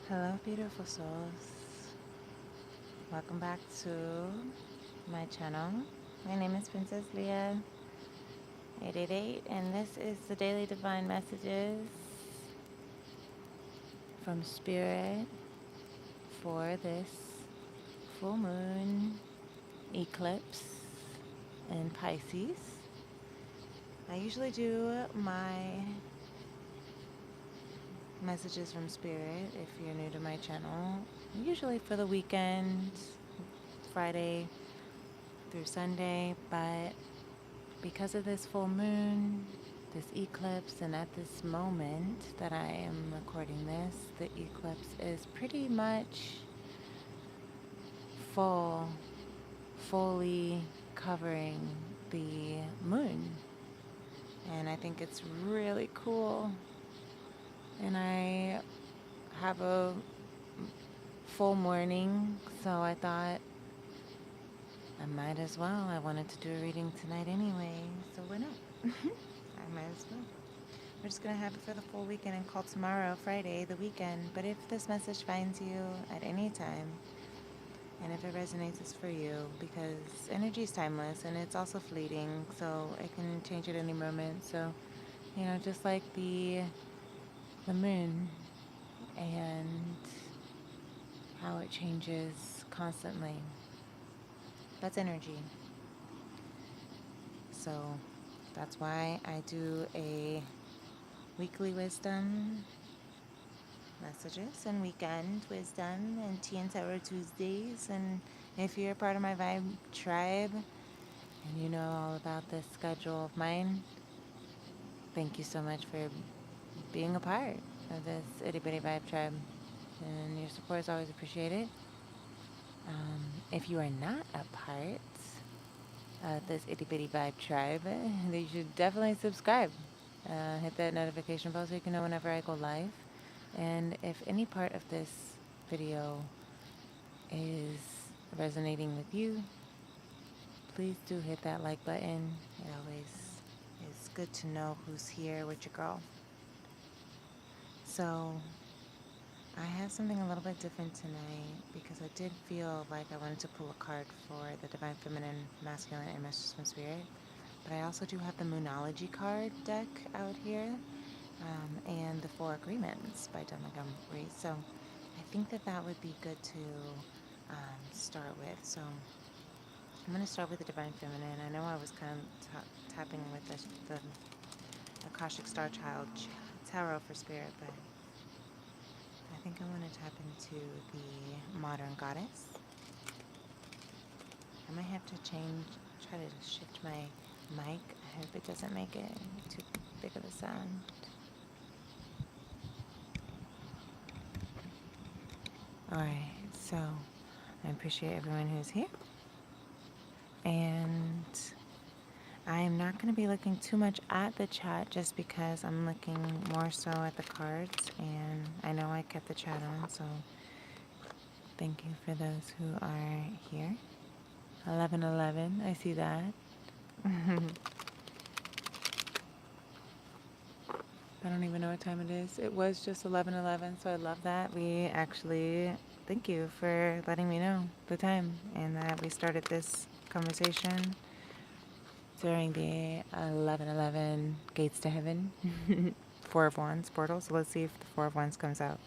Hello, beautiful souls. Welcome back to my channel. My name is Princess Leah 888, and this is the Daily Divine Messages from Spirit for this full moon eclipse in Pisces. I usually do my messages from Spirit if you're new to my channel, usually for the weekend, Friday through Sunday, but because of this full moon, this eclipse, and at this moment that I am recording this, the eclipse is pretty much fully covering the moon. And I think it's really cool. And I have a full morning, so I thought I might as well. I wanted to do a reading tonight anyway, so why not? I might as well. We're just going to have it for the full weekend and call tomorrow, Friday, the weekend. But if this message finds you at any time, and if it resonates, it's for you, because energy is timeless and it's also fleeting, so it can change at any moment. So, just like the moon and how it changes constantly. That's energy. So that's why I do a weekly wisdom messages and weekend wisdom and tea and tarot Tuesdays. And if you're part of my vibe tribe and you know all about this schedule of mine, thank you so much for being a part of this itty bitty vibe tribe. And your support is always appreciated. If you are not a part of this itty bitty vibe tribe, then you should definitely subscribe. Hit that notification bell so you can know whenever I go live. And if any part of this video is resonating with you, please do hit that like button. It always is good to know who's here with your girl. So I have something a little bit different tonight because I did feel like I wanted to pull a card for the Divine Feminine, Masculine, and Messages from Spirit. But I also do have the Moonology card deck out here, and the Four Agreements by Don Montgomery. So I think that would be good to start with. So I'm going to start with the Divine Feminine. I know I was kind of tapping with the Akashic Star Child Tarot for Spirit, but I think I want to tap into the Modern Goddess. I might have to try to shift my mic. I hope it doesn't make it too big of a sound. Alright, so I appreciate everyone who's here. And I am not going to be looking too much at the chat just because I'm looking more so at the cards. And I know I kept the chat on, so thank you for those who are here. 11:11, I see that. I don't even know what time it is. It was just 11:11, so I love that. We actually, thank you for letting me know the time and that we started this conversation during the 11:11 Gates to Heaven Four of Wands portal. So let's see if the Four of Wands comes out.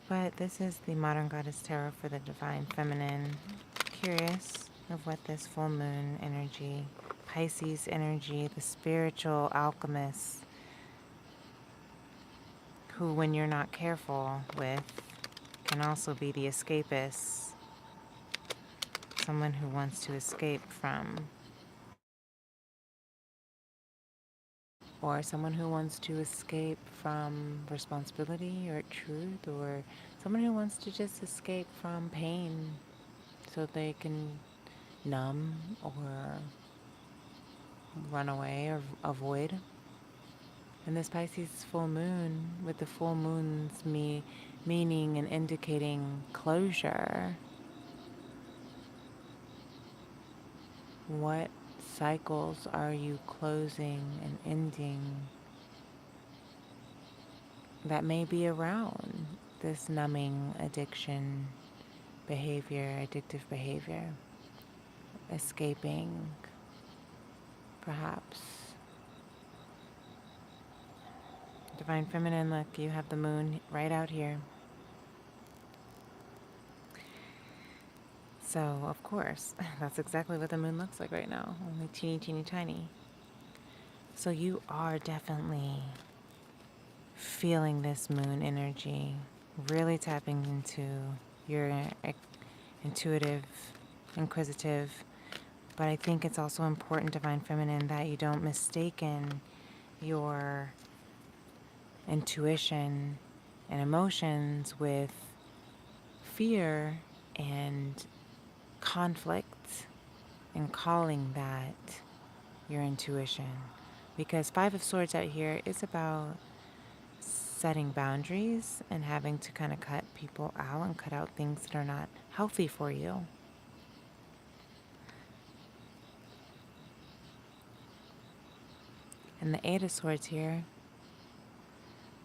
But this is the Modern Goddess Tarot for the Divine Feminine. Curious of what this full moon energy, Pisces energy, the spiritual alchemist, who, when you're not careful with, can also be the escapist. Someone who wants to escape from, or someone who wants to escape from responsibility or truth, or someone who wants to just escape from pain so they can numb or run away or avoid. And this Pisces full moon, with the full moon's meaning and indicating closure. What cycles are you closing and ending that may be around this numbing addiction behavior, addictive behavior, escaping, perhaps. Divine Feminine, look, you have the moon right out here. So, of course, that's exactly what the moon looks like right now, only teeny, teeny, tiny. So you are definitely feeling this moon energy, really tapping into your intuitive, inquisitive. But I think it's also important, Divine Feminine, that you don't mistaken your intuition and emotions with fear and conflict, and calling that your intuition. Because Five of Swords out here is about setting boundaries and having to kind of cut people out and cut out things that are not healthy for you. And the Eight of Swords here,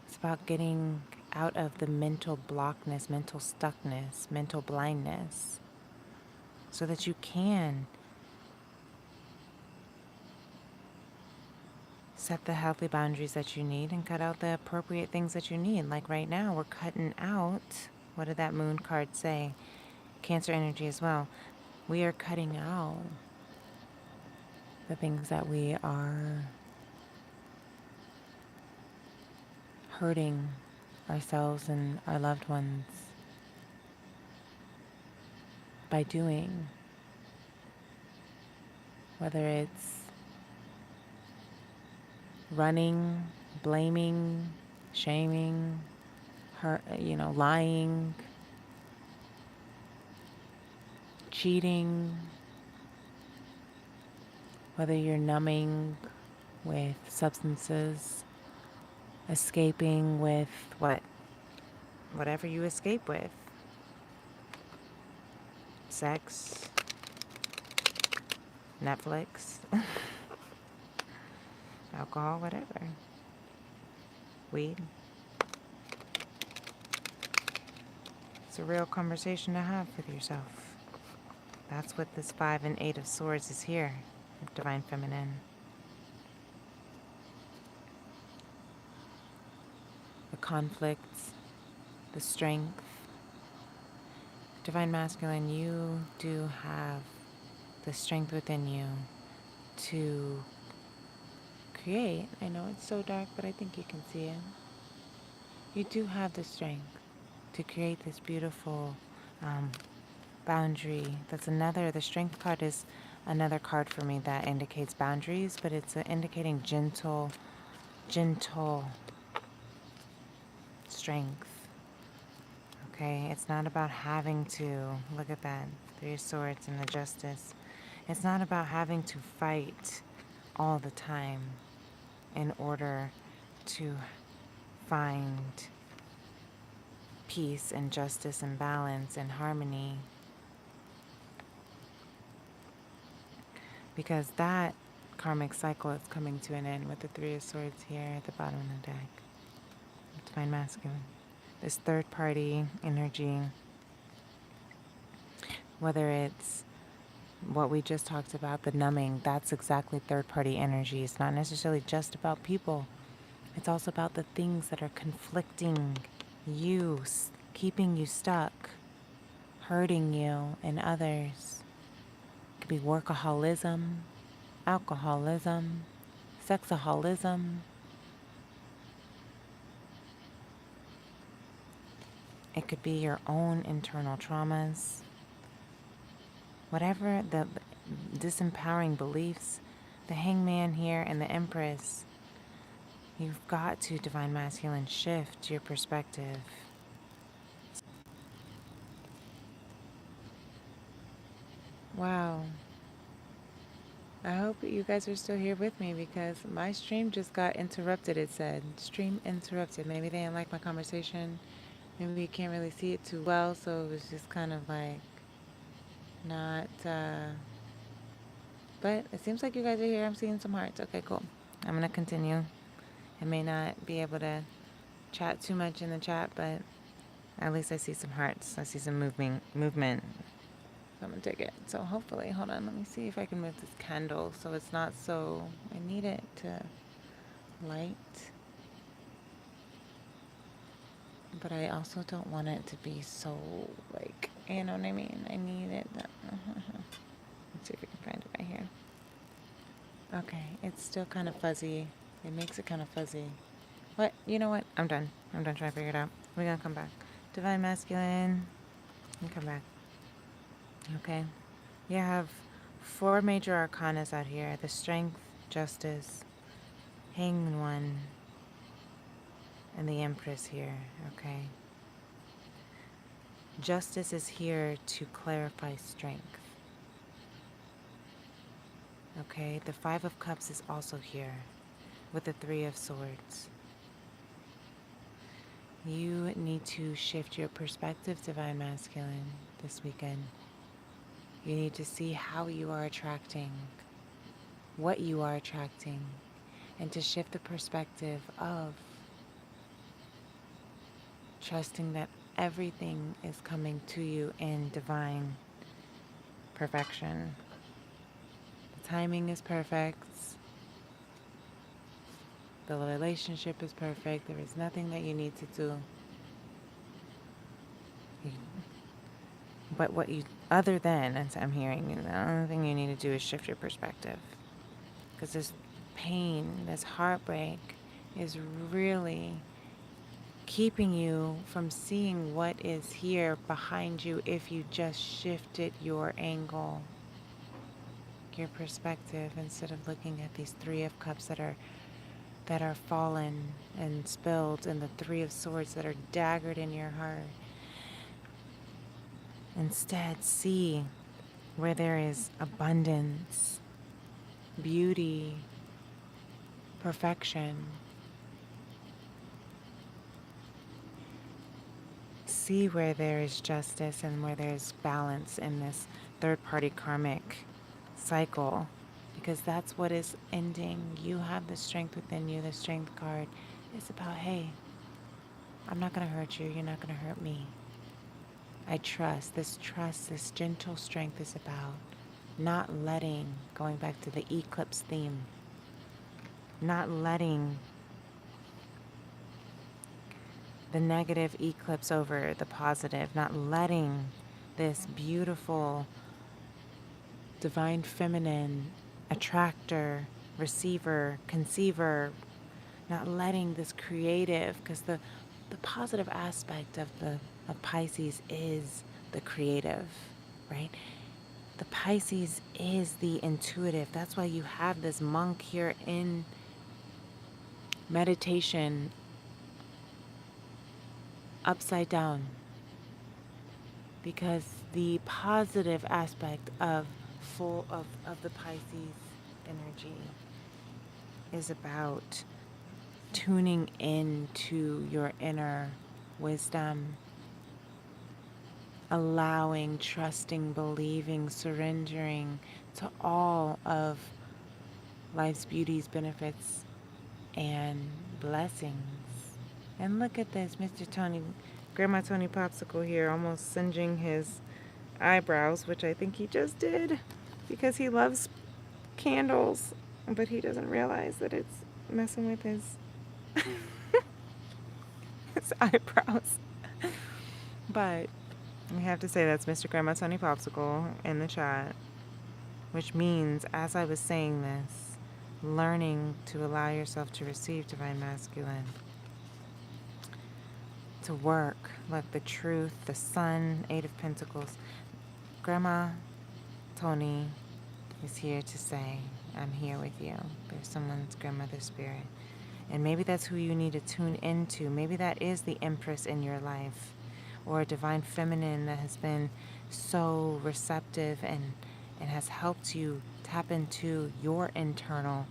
it's about getting out of the mental blockness, mental stuckness, mental blindness, so that you can set the healthy boundaries that you need and cut out the appropriate things that you need. Like right now, we're cutting out, what did that moon card say? Cancer energy as well. We are cutting out the things that we are hurting ourselves and our loved ones by doing. Whether it's running, blaming, shaming, hurt, lying, cheating, whether you're numbing with substances, escaping with whatever you escape with, sex, Netflix, alcohol, whatever, weed. It's a real conversation to have with yourself. That's what this 5 and 8 of Swords is here, Divine Feminine. The conflicts, the strength. Divine Masculine, you do have the strength within you to create. I know it's so dark, but I think you can see it. You do have the strength to create this beautiful boundary. The strength card is another card for me that indicates boundaries, but it's indicating gentle strength. Okay, it's not about having to, look at that, 3 of Swords and the Justice. It's not about having to fight all the time in order to find peace and justice and balance and harmony. Because that karmic cycle is coming to an end with the 3 of Swords here at the bottom of the deck. Divine Masculine. This third party energy, whether it's what we just talked about, the numbing, that's exactly third party energy. It's not necessarily just about people. It's also about the things that are conflicting you, keeping you stuck, hurting you and others. It could be workaholism, alcoholism, sexaholism. It could be your own internal traumas. Whatever the disempowering beliefs, the Hangman here and the Empress, you've got to, Divine Masculine, shift your perspective. Wow. I hope you guys are still here with me because my stream just got interrupted, it said. Stream interrupted. Maybe they didn't like my conversation. Maybe you can't really see it too well, so it was just kind of like not, but it seems like you guys are here. I'm seeing some hearts. Okay, cool. I'm going to continue. I may not be able to chat too much in the chat, but At least I see some hearts. I see some movement. So I'm gonna take it. So hopefully, hold on, let me see if I can move this candle so it's not so, I need it to light, but I also don't want it to be so, like, you know what I mean? I need it. Let's see if we can find it right here. Okay, it's still kind of fuzzy. It makes it kind of fuzzy. What? You know what? I'm done. I'm done trying to figure it out. We're gonna come back. Divine Masculine. And come back. Okay. You have 4 major arcanas out here. The Strength, Justice, Hanged One, and the Empress here. Okay. Justice is here to clarify strength. Okay. The 5 of Cups is also here with the 3 of Swords. You need to shift your perspective, Divine Masculine, this weekend. You need to see how you are attracting, what you are attracting, and to shift the perspective of trusting that everything is coming to you in divine perfection. The timing is perfect. The relationship is perfect. There is nothing that you need to do. But what you, other than, as I'm hearing, the only thing you need to do is shift your perspective. Because this pain, this heartbreak is really keeping you from seeing what is here behind you if you just shifted your angle, your perspective, instead of looking at these 3 of Cups that are fallen and spilled, and the 3 of Swords that are daggered in your heart. Instead, see where there is abundance, beauty, perfection. See where there is justice and where there is balance in this third-party karmic cycle, because that's what is ending. You have the strength within you. The Strength card is about, hey, I'm not going to hurt you. You're not going to hurt me. I trust, this gentle strength is about not letting, going back to the eclipse theme, not letting the negative eclipse over the positive, not letting this beautiful, divine feminine attractor, receiver, conceiver, not letting this creative, because the positive aspect of Pisces is the creative, right? The Pisces is the intuitive. That's why you have this monk here in meditation upside down, because the positive aspect of the Pisces energy is about tuning into your inner wisdom, allowing, trusting, believing, surrendering to all of life's beauties, benefits, and blessings. And look at this, Mr. Tony, Grandma Tony Popsicle here, almost singeing his eyebrows, which I think he just did because he loves candles, but he doesn't realize that it's messing with his his eyebrows. But we have to say that's Mr. Grandma Tony Popsicle in the chat, which means, as I was saying this, learning to allow yourself to receive Divine Masculine, to work like the truth, the Sun, 8 of Pentacles. Grandma Tony is here to say, I'm here with you. There's someone's grandmother spirit. And maybe that's who you need to tune into. Maybe that is the Empress in your life, or a divine feminine that has been so receptive and has helped you tap into your internal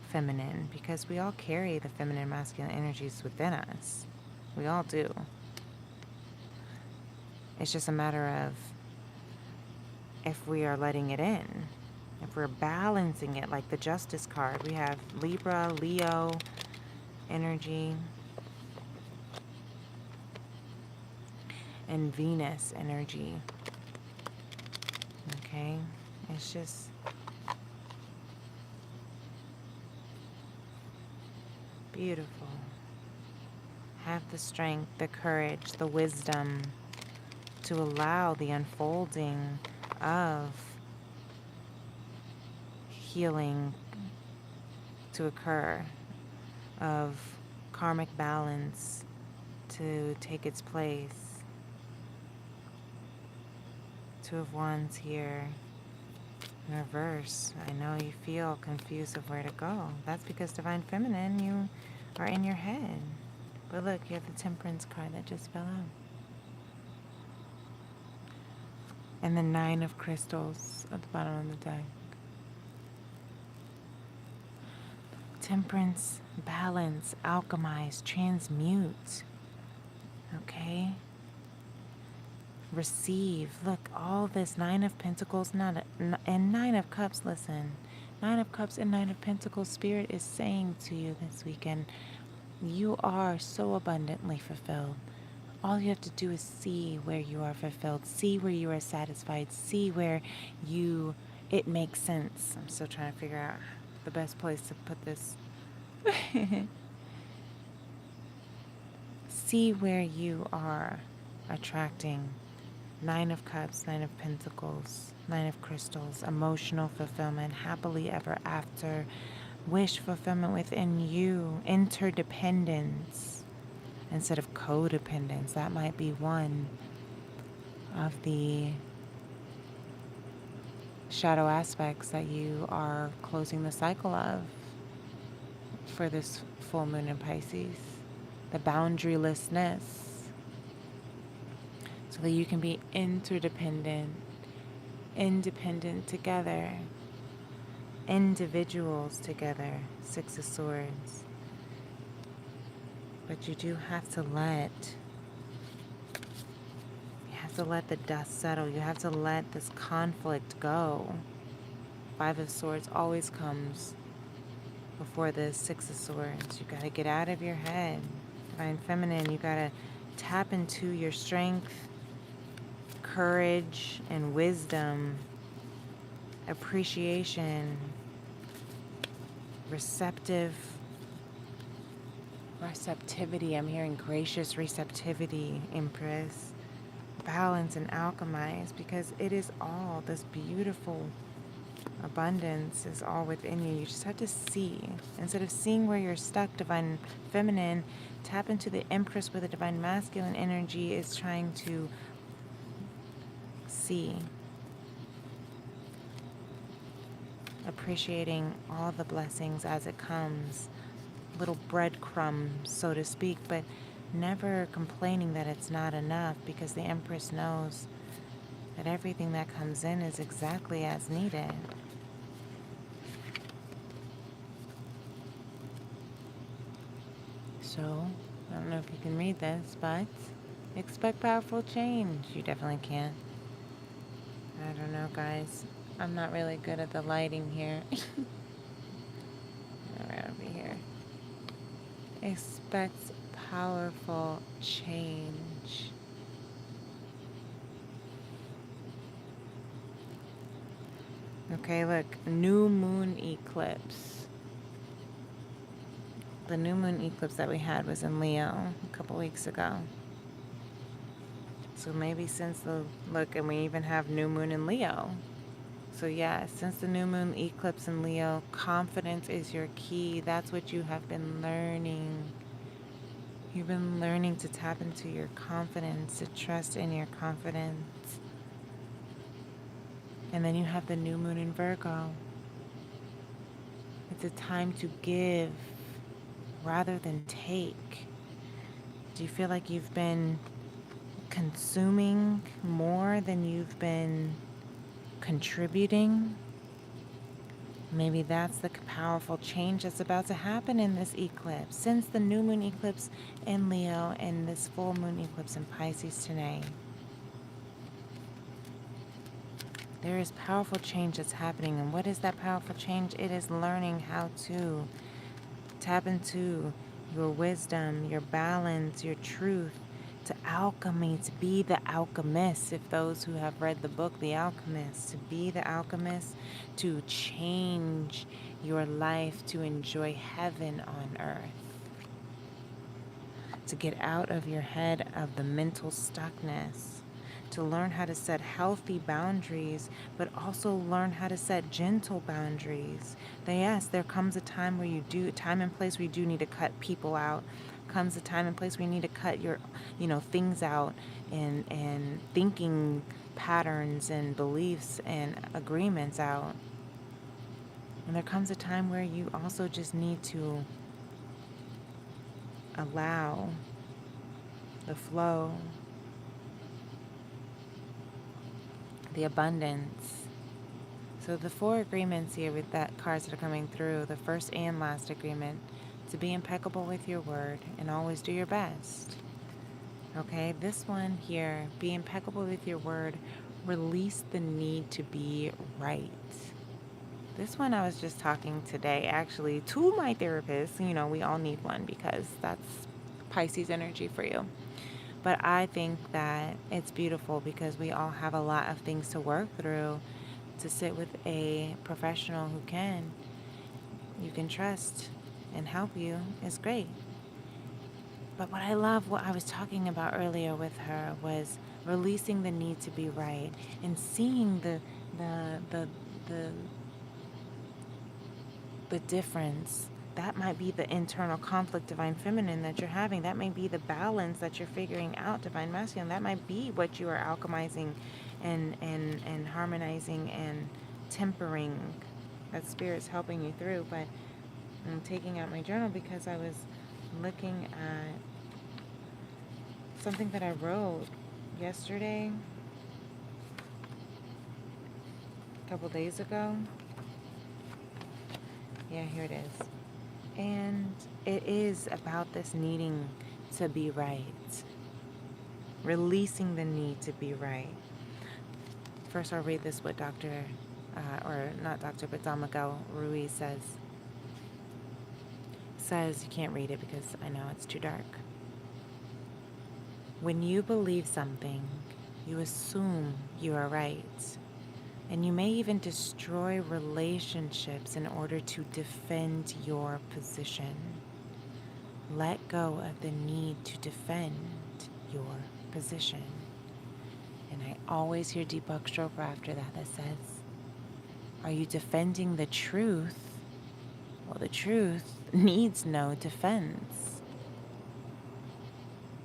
feminine, because we all carry the feminine and masculine energies within us. We all do. It's just a matter of if we are letting it in, if we're balancing it, like the Justice card. We have Libra, Leo energy. and Venus energy. Okay? It's just beautiful. Have the strength, the courage, the wisdom to allow the unfolding of healing to occur, of karmic balance to take its place. Two of Wands here in reverse. I know you feel confused of where to go. That's because Divine Feminine, you are in your head. But look, you have the Temperance card that just fell out. And the Nine of Crystals at the bottom of the deck. Temperance, balance, alchemize, transmute. Okay? Receive. Look, all this Nine of Pentacles, and Nine of Cups, listen. Nine of Cups and Nine of Pentacles, Spirit is saying to you this weekend, you are so abundantly fulfilled. All you have to do is see where you are fulfilled, see where you are satisfied, see where it makes sense. I'm still trying to figure out the best place to put this. See where you are attracting Nine of Cups, Nine of Pentacles, Nine of Crystals, emotional fulfillment, happily ever after, wish fulfillment within you, interdependence instead of codependence. That might be one of the shadow aspects that you are closing the cycle of for this full moon in Pisces. The boundarylessness. So that you can be interdependent, independent together, individuals together. Six of Swords. But you do have to let the dust settle. You have to let this conflict go. Five of Swords always comes before the Six of Swords. You got to get out of your head. Divine Feminine, you got to tap into your strength, courage, and wisdom, appreciation, receptivity. I'm hearing gracious receptivity, Empress. Balance and alchemize, because it is all this beautiful abundance is all within you. You just have to see. Instead of seeing where you're stuck, Divine Feminine, tap into the Empress with a Divine Masculine energy is trying to see. Appreciating all the blessings as it comes. Little breadcrumbs, so to speak, but never complaining that it's not enough, because the Empress knows that everything that comes in is exactly as needed. So, I don't know if you can read this, but expect powerful change. You definitely can. I don't know, guys. I'm not really good at the lighting here. Right over here. Expect powerful change. Okay, look. New moon eclipse. The new moon eclipse that we had was in Leo a couple weeks ago. So maybe since and we even have new moon in Leo. So yeah, since the new moon eclipse in Leo, confidence is your key. That's what you have been learning. You've been learning to tap into your confidence, to trust in your confidence. And then you have the new moon in Virgo. It's a time to give rather than take. Do you feel like you've been consuming more than you've been contributing? Maybe that's the powerful change that's about to happen in this eclipse. Since the new moon eclipse in Leo and this full moon eclipse in Pisces today, there is powerful change that's happening. And what is that powerful change? It is learning how to tap into your wisdom, your balance, your truth, to alchemy, to be the alchemist. If those who have read the book, The Alchemist, to be the alchemist, to change your life, to enjoy heaven on earth, to get out of your head of the mental stuckness, to learn how to set healthy boundaries, but also learn how to set gentle boundaries. That yes, there comes a time where time and place where you do need to cut people out. Comes a time and place where you need to cut your, things out, and thinking patterns and beliefs and agreements out. And there comes a time where you also just need to allow the flow, the abundance. So the 4 agreements here with that cards that are coming through, the first and last agreement, to be impeccable with your word and always do your best. Okay, this one here, be impeccable with your word, release the need to be right. This one I was just talking today actually to my therapist. We all need one because that's Pisces energy for you. But I think that it's beautiful because we all have a lot of things to work through. To sit with a professional who you can trust and help you is great. But what I was talking about earlier with her was releasing the need to be right and seeing the difference. That might be the internal conflict, divine feminine, that you're having. That may be the balance that you're figuring out, divine masculine. That might be what you are alchemizing and harmonizing and tempering. That spirit's helping you through. But I'm taking out my journal because I was looking at something that I wrote yesterday, a couple days ago. Yeah, here it is. And it is about this needing to be right. Releasing the need to be right. First, I'll read this what or not Dr., but Don Miguel Ruiz says. You can't read it because I know it's too dark. When you believe something, you assume you are right. And you may even destroy relationships in order to defend your position. Let go of the need to defend your position. And I always hear Deepak Chopra after that says, are you defending the truth? Well, the truth needs no defense.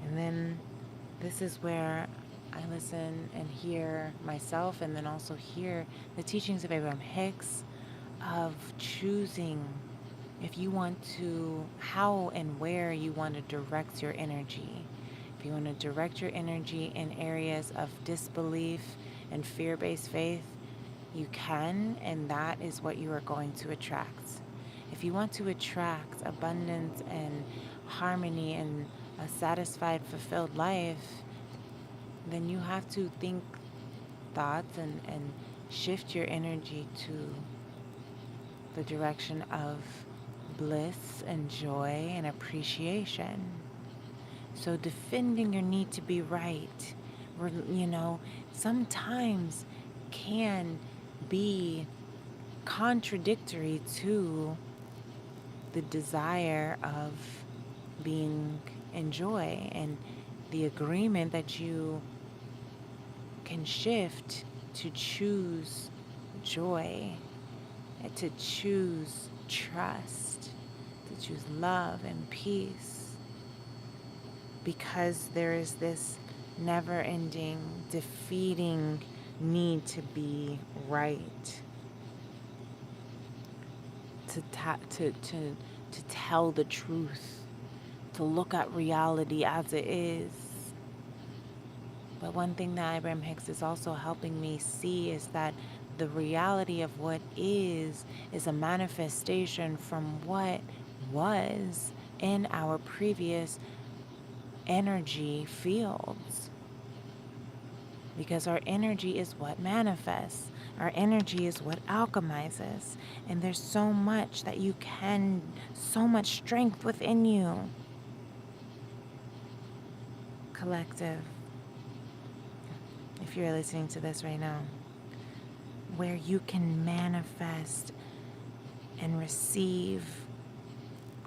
And then this is where I listen and hear myself, and then also hear the teachings of Abraham Hicks of choosing if you want to, how and where you want to direct your energy. If you want to direct your energy in areas of disbelief and fear-based faith, you can, and that is what you are going to attract. If you want to attract abundance and harmony and a satisfied, fulfilled life, then you have to think thoughts and shift your energy to the direction of bliss and joy and appreciation. So defending your need to be right, sometimes can be contradictory to the desire of being in joy and the agreement that you can shift to choose joy, and to choose trust, to choose love and peace, because there is this never-ending, defeating need to be right, to tell the truth, to look at reality as it is. But one thing that Abraham Hicks is also helping me see is that the reality of what is a manifestation from what was in our previous energy fields. Because our energy is what manifests. Our energy is what alchemizes. And there's so much that you can, so much strength within you. collective, if you're listening to this right now, where you can manifest and receive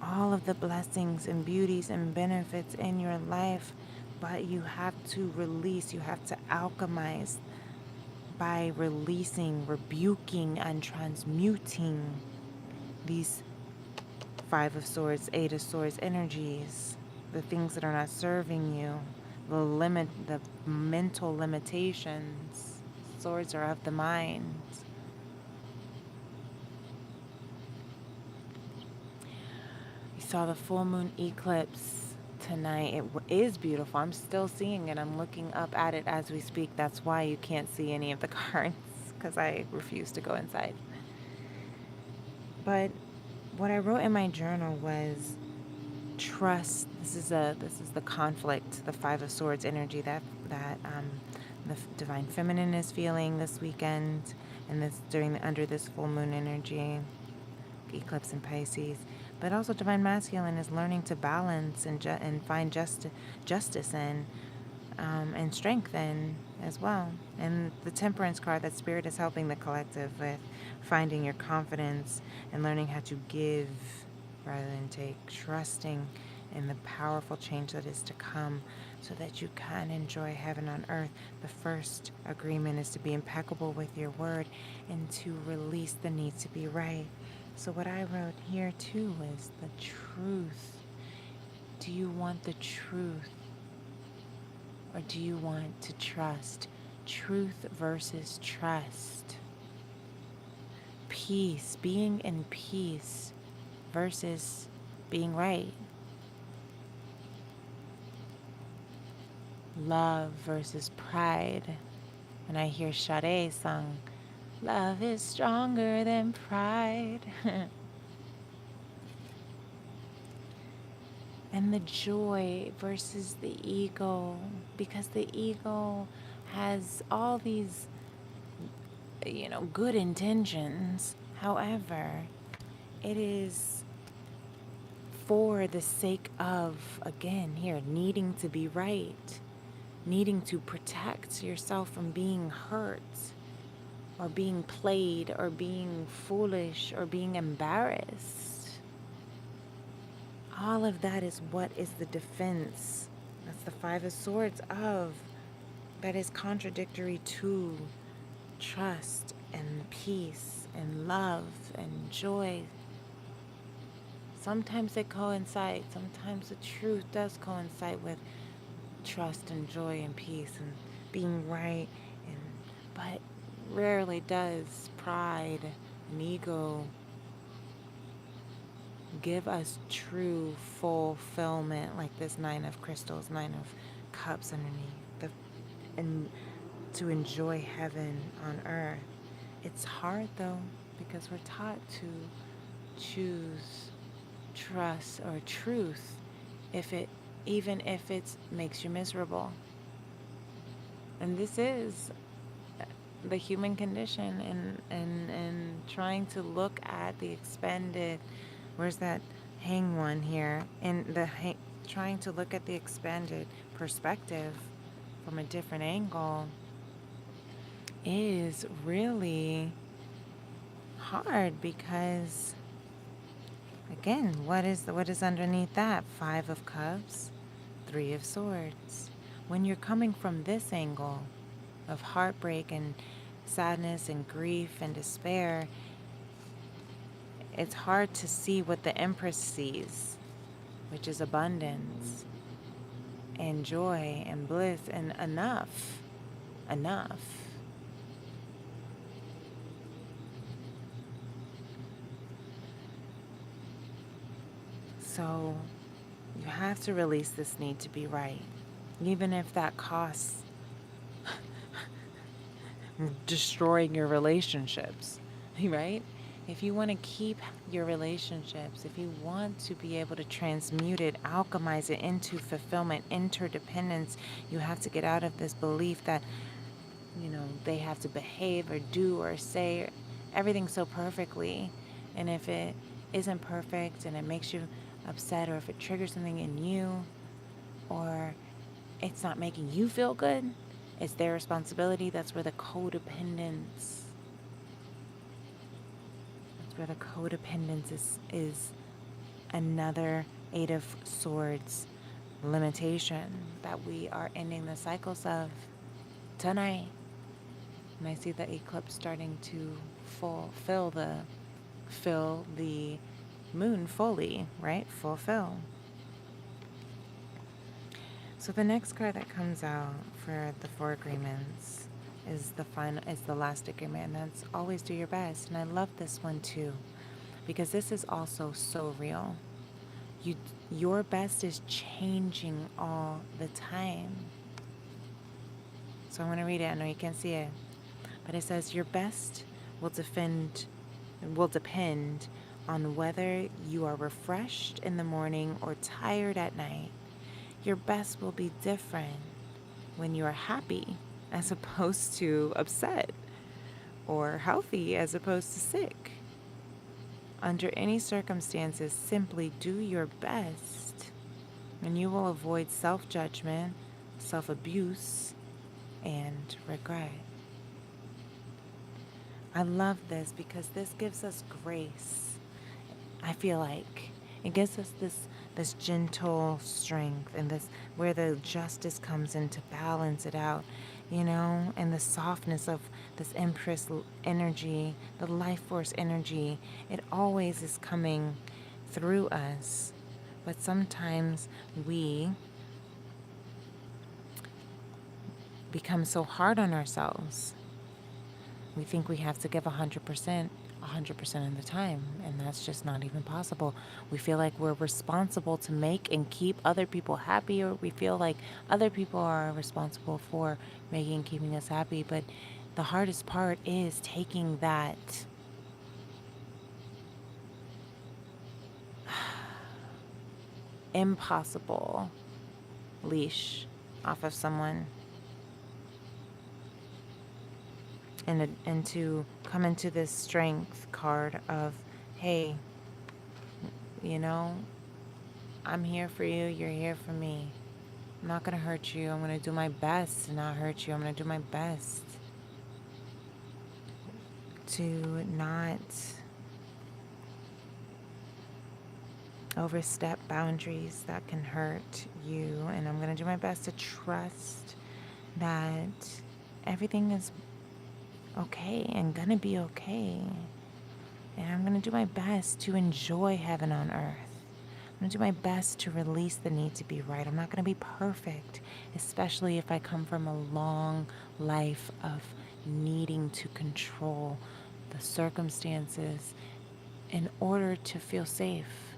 all of the blessings and beauties and benefits in your life, but you have to release, you have to alchemize by releasing, rebuking, and transmuting these Five of Swords, Eight of Swords energies, the things that are not serving you, the mental limitations. Swords are of the mind. You saw the full moon eclipse tonight. It is beautiful. I'm still seeing it. I'm looking up at it as we speak. That's why you can't see any of the cards, because I refuse to go inside. But what I wrote in my journal was trust. This is the conflict, the Five of Swords energy that the divine feminine is feeling this weekend, and this under this full moon energy, eclipse in Pisces. But also divine masculine is learning to balance and find justice and strengthen as well. And the Temperance card, that Spirit is helping the collective with finding your confidence and learning how to give rather than take, trusting in the powerful change that is to come so that you can enjoy heaven on earth. The first agreement is to be impeccable with your word and to release the need to be right. So what I wrote here too is the truth. Do you want the truth? Or do you want to trust? Truth versus trust. Peace, being in peace versus being right. Love versus pride. And I hear Sade sung, love is stronger than pride. And the joy versus the ego, because the ego has all these, good intentions. However, it is for the sake of, again, here, needing to be right, needing to protect yourself from being hurt or being played or being foolish or being embarrassed. All of that is what is the defense. That's the Five of Swords of. That is contradictory to trust and peace and love and joy. Sometimes they coincide. Sometimes the truth does coincide with trust and joy and peace and being right. But rarely does pride and ego give us true fulfillment, like this Nine of Crystals, Nine of Cups underneath, and to enjoy heaven on earth. It's hard though, because we're taught to choose trust or truth even if it makes you miserable. And this is the human condition, and trying to look at the expanded, where's that hang one here, and trying to look at the expanded perspective from a different angle is really hard, because again, what is underneath that? Five of Cups, Three of Swords. When you're coming from this angle of heartbreak and sadness and grief and despair, it's hard to see what the Empress sees, which is abundance and joy and bliss and enough. So you have to release this need to be right, even if that costs destroying your relationships, right? If you want to keep your relationships, if you want to be able to transmute it, alchemize it into fulfillment, interdependence, you have to get out of this belief that, they have to behave or do or say everything so perfectly. And if it isn't perfect and it makes you upset, or if it triggers something in you, or it's not making you feel good, it's their responsibility. That's where the codependence, is another Eight of Swords limitation that we are ending the cycles of tonight. And I see the eclipse starting to fill the moon fully, right? Fulfill. So the next card that comes out for the four agreements is the last agreement, and that's always do your best. And I love this one too, because this is also so real. Your best is changing all the time. So I'm going to read it. I know you can't see it, but it says your best will depend on whether you are refreshed in the morning or tired at night. Your best will be different when you are happy as opposed to upset, or healthy as opposed to sick. Under any circumstances, simply do your best, and you will avoid self-judgment, self-abuse, and regret. I love this because this gives us grace. I feel like it gives us this gentle strength, and this where the justice comes in to balance it out, and the softness of this Empress energy, the life force energy. It always is coming through us, but sometimes we become so hard on ourselves. We think we have to give 100% of the time, and that's just not even possible. We feel like we're responsible to make and keep other people happy, or we feel like other people are responsible for making and keeping us happy. But the hardest part is taking that impossible leash off of someone, and to come into this strength card of, hey, I'm here for you, you're here for me. I'm not going to hurt you. I'm going to do my best to not hurt you. I'm going to do my best to not overstep boundaries that can hurt you. And I'm going to do my best to trust that everything is okay and going to be okay. And I'm going to do my best to enjoy heaven on earth. I'm going to do my best to release the need to be right. I'm not going to be perfect, especially if I come from a long life of needing to control the circumstances in order to feel safe.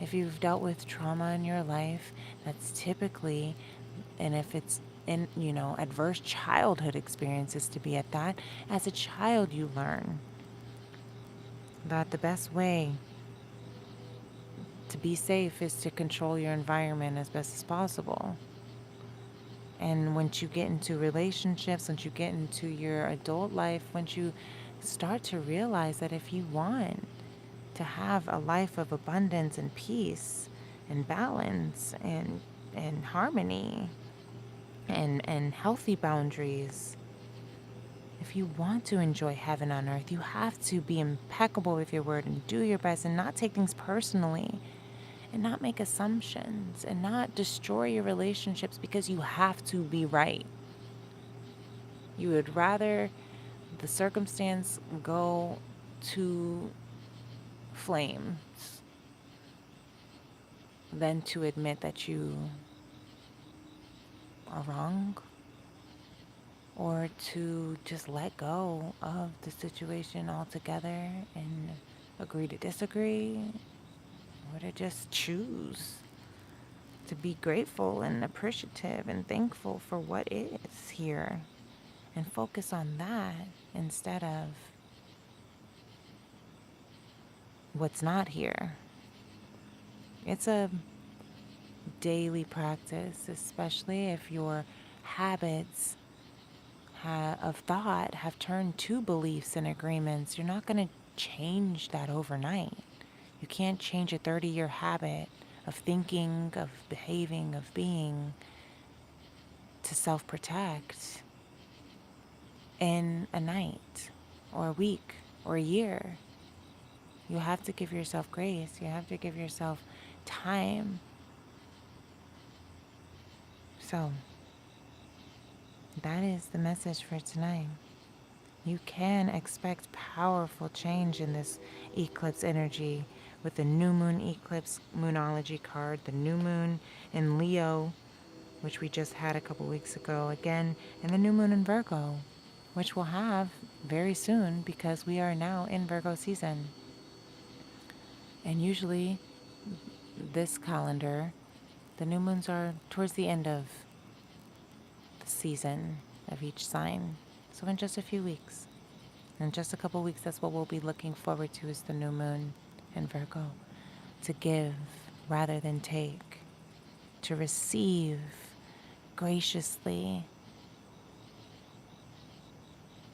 If you've dealt with trauma in your life, that's typically, and if it's in, adverse childhood experiences to be at that, as a child you learn that the best way to be safe is to control your environment as best as possible. And once you get into relationships, once you get into your adult life, once you start to realize that if you want to have a life of abundance and peace and balance and harmony and healthy boundaries, if you want to enjoy heaven on earth, you have to be impeccable with your word and do your best and not take things personally and not make assumptions and not destroy your relationships because you have to be right. You would rather the circumstance go to flames than to admit that you are wrong, or to just let go of the situation altogether and agree to disagree, or to just choose to be grateful and appreciative and thankful for what is here and focus on that instead of what's not here. It's a daily practice, especially if your habits of thought have turned to beliefs and agreements. You're not going to change that overnight. You can't change a 30-year habit of thinking, of behaving, of being to self-protect in a night or a week or a year. You have to give yourself grace. You have to give yourself time. So that is the message for tonight. You can expect powerful change in this eclipse energy with the new moon eclipse moonology card, the new moon in Leo, which we just had a couple weeks ago again, and the new moon in Virgo, which we'll have very soon because we are now in Virgo season. And usually this calendar, the new moons are towards the end of the season of each sign. So in just a few weeks. In just a couple weeks, that's what we'll be looking forward to is the new moon in Virgo. To give rather than take. To receive graciously.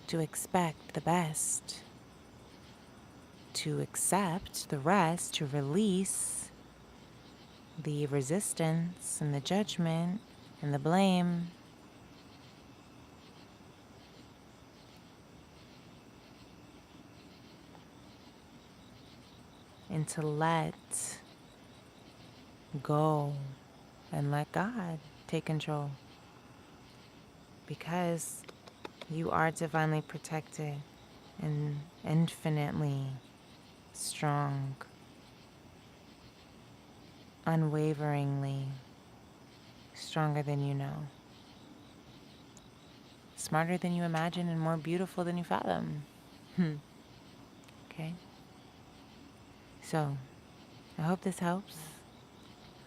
To expect the best. To accept the rest. To release the resistance and the judgment and the blame. And to let go and let God take control. Because you are divinely protected and infinitely strong, unwaveringly stronger than you know, smarter than you imagine, and more beautiful than you fathom. Okay? So, I hope this helps.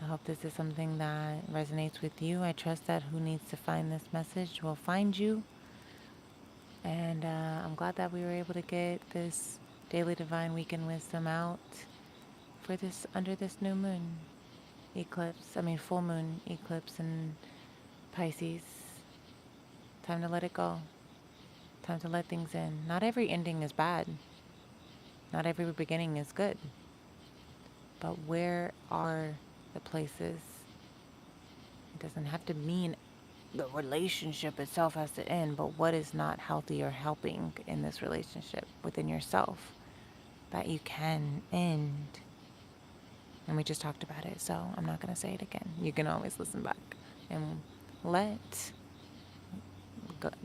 I hope this is something that resonates with you. I trust that who needs to find this message will find you. And I'm glad that we were able to get this daily divine weekend wisdom out for this under this new moon eclipse. Full moon eclipse in Pisces. Time to let it go. Time to let things in. Not every ending is bad. Not every beginning is good. But where are the places? It doesn't have to mean the relationship itself has to end, but what is not healthy or helping in this relationship within yourself that you can end? And we just talked about it, so I'm not going to say it again. You can always listen back. And let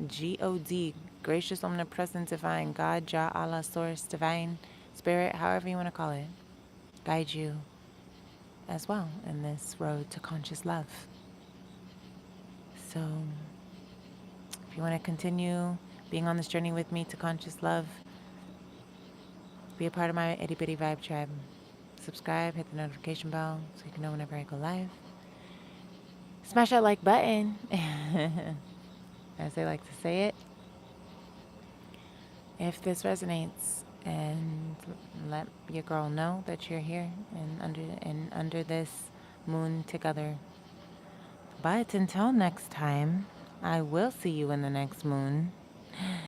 G-O-D, gracious, omnipresent, divine, God, Jah, Allah, source, divine, spirit, however you want to call it, guide you as well in this road to conscious love. So if you want to continue being on this journey with me to conscious love, be a part of my itty bitty vibe tribe. Subscribe, hit the notification bell so you can know whenever I go live. Smash that like button, as they like to say it. If this resonates, and let your girl know that you're here and under this moon together. But until next time, I will see you in the next moon.